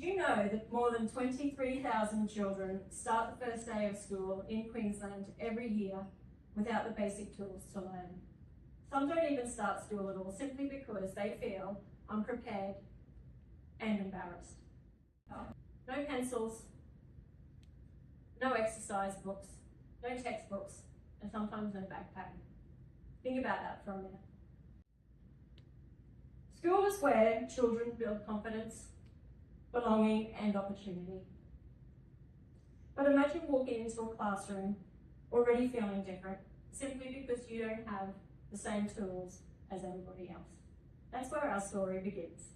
you know that more than 23,000 children start the first day of school in Queensland every year without the basic tools to learn? Some don't even start school at all simply because they feel unprepared and embarrassed. No pencils, no exercise books, no textbooks, and sometimes no backpack. Think about that for a minute. School is where children build confidence, belonging, and opportunity. But imagine walking into a classroom already feeling different, simply because you don't have the same tools as everybody else. That's where our story begins.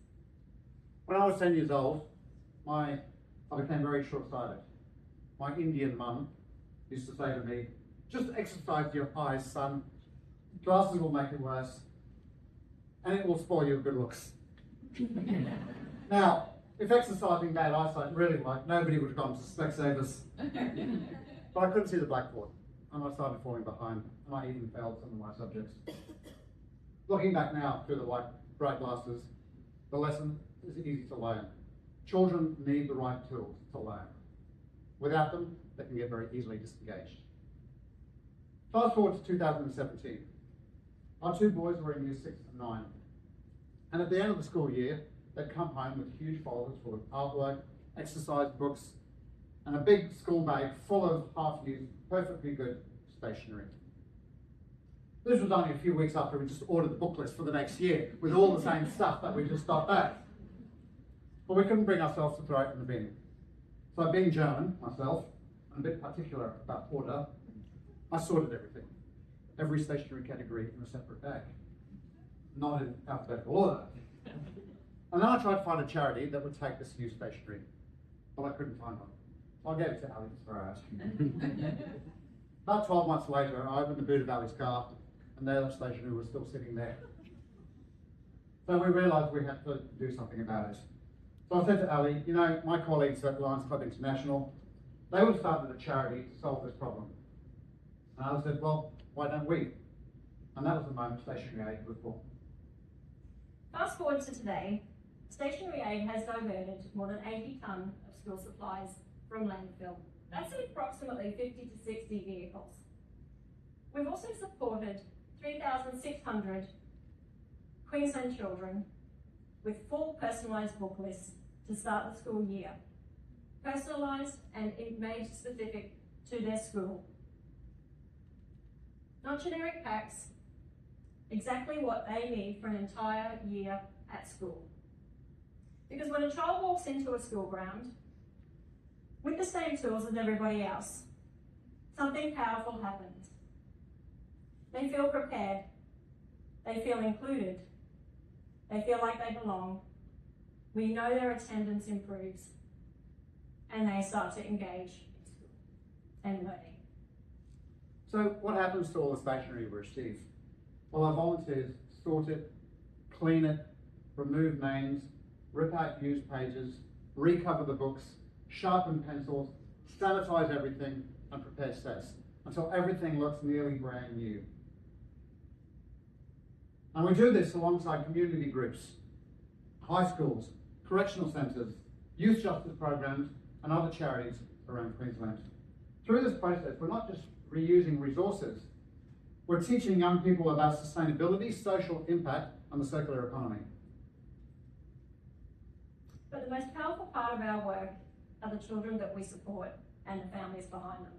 When I was 10 years old, I became very short-sighted. My Indian mum used to say to me, "Just exercise your eyes, son. Glasses will make it worse, and it will spoil your good looks." Now, if exercising bad eyesight really worked, nobody would have gone to Specsavers. But I couldn't see the blackboard, and I started falling behind, and I even failed some of my subjects. Looking back now through the bright glasses, the lesson is easy to learn. Children need the right tools to learn. Without them, they can get very easily disengaged. Fast forward to 2017. Our two boys were in year 6 and 9. And at the end of the school year, they'd come home with huge folders full of artwork, exercise books, and a big school bag full of half-used, perfectly good stationery. This was only a few weeks after we just ordered the book list for the next year with all the same stuff that we just got back. But we couldn't bring ourselves to throw it in the bin. So being German myself, and a bit particular about order, I sorted everything. Every stationery category in a separate bag. Not in alphabetical order. And then I tried to find a charity that would take this used stationery, but I couldn't find one. So I gave it to Ali to throw out. About 12 months later, I opened the boot of Ali's car, and their stationery was still sitting there. So we realised we had to do something about it. So I said to Ali, you know, my colleagues at Lions Club International, they would have started a charity to solve this problem. And Ali said, well, why don't we? And that was the moment Stationery Aid was born. Fast forward to today, Stationery Aid has diverted more than 80 tonnes of school supplies from landfill. That's approximately 50 to 60 vehicles. We've also supported 3,600 Queensland children with full personalised book lists to start the school year. Personalised and made specific to their school. Not generic packs, exactly what they need for an entire year at school. Because when a child walks into a school ground with the same tools as everybody else, something powerful happens. They feel prepared, they feel included, they feel like they belong, we know their attendance improves, and they start to engage in school and learning. So what happens to all the stationery we receive? Well, our volunteers sort it, clean it, remove names, rip out used pages, recover the books, sharpen pencils, sanitize everything, and prepare sets until everything looks nearly brand new. And we do this alongside community groups, high schools, correctional centres, youth justice programs, and other charities around Queensland. Through this process, we're not just reusing resources, we're teaching young people about sustainability, social impact, and the circular economy. But the most powerful part of our work are the children that we support and the families behind them.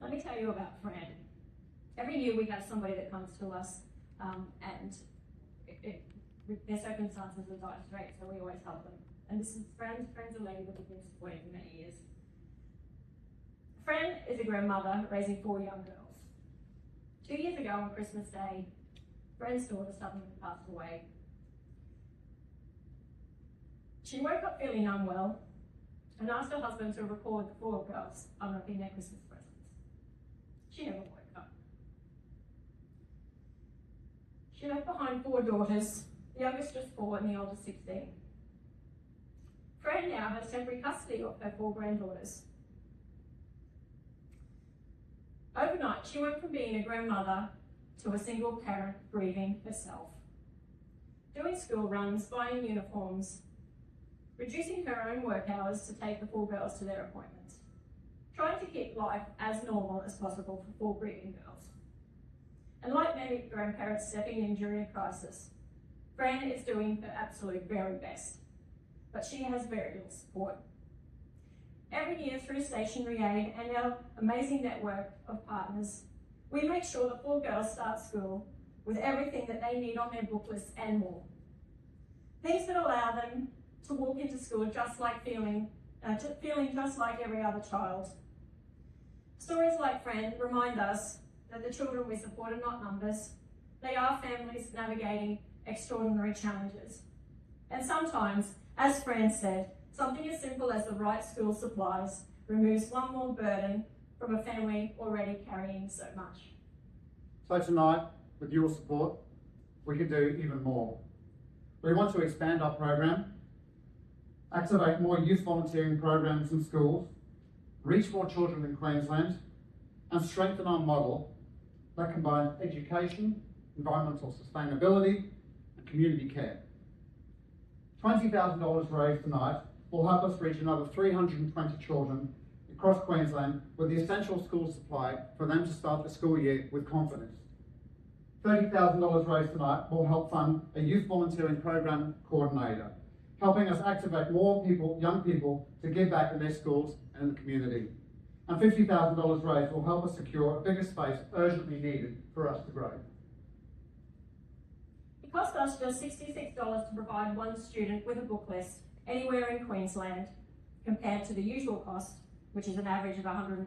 Let me tell you about Fran. Every year we have somebody that comes to us and their circumstances are dire straits, so we always help them. And this is Fran's a lady that we've been supporting for many years. Fran is a grandmother raising 4 young girls. 2 years ago on Christmas Day, Fran's daughter suddenly passed away. She woke up feeling unwell and asked her husband to record the 4 girls unwrapping their Christmas presents. She never woke up. She left behind 4 daughters, the youngest just 4 and the oldest 16. Fran now has temporary custody of her 4 granddaughters. Overnight, she went from being a grandmother to a single parent grieving herself. Doing school runs, buying uniforms, reducing her own work hours to take the 4 girls to their appointments, trying to keep life as normal as possible for 4 grieving girls. And like many grandparents stepping in during a crisis, Fran is doing her absolute very best, but she has very little support. Every year through Stationery Aid and our amazing network of partners, we make sure the 4 girls start school with everything that they need on their book list and more. Things that allow them to walk into school just like feeling just like every other child. Stories like Fran remind us that the children we support are not numbers. They are families navigating extraordinary challenges. And sometimes, as Fran said, something as simple as the right school supplies removes one more burden from a family already carrying so much. So tonight, with your support, we can do even more. We want to expand our program, activate more youth volunteering programs in schools, reach more children in Queensland, and strengthen our model that combines education, environmental sustainability, and community care. $20,000 raised tonight will help us reach another 320 children across Queensland with the essential school supply for them to start the school year with confidence. $30,000 raised tonight will help fund a youth volunteering program coordinator, helping us activate more young people to give back in their schools and in the community. And $50,000 raised will help us secure a bigger space urgently needed for us to grow. It costs us just $66 to provide one student with a book list anywhere in Queensland, compared to the usual cost, which is an average of $158.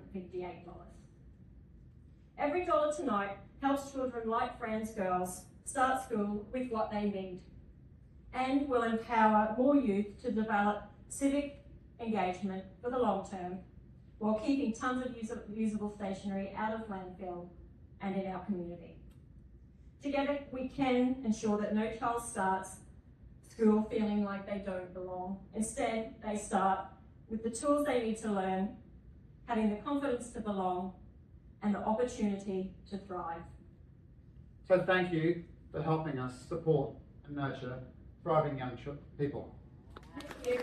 Every dollar tonight helps children like Fran's girls start school with what they need, and will empower more youth to develop civic engagement for the long term, while keeping tons of usable stationery out of landfill and in our community. Together, we can ensure that no child starts school feeling like they don't belong. Instead, they start with the tools they need to learn, having the confidence to belong, and the opportunity to thrive. So thank you for helping us support and nurture thriving young people. Thank you.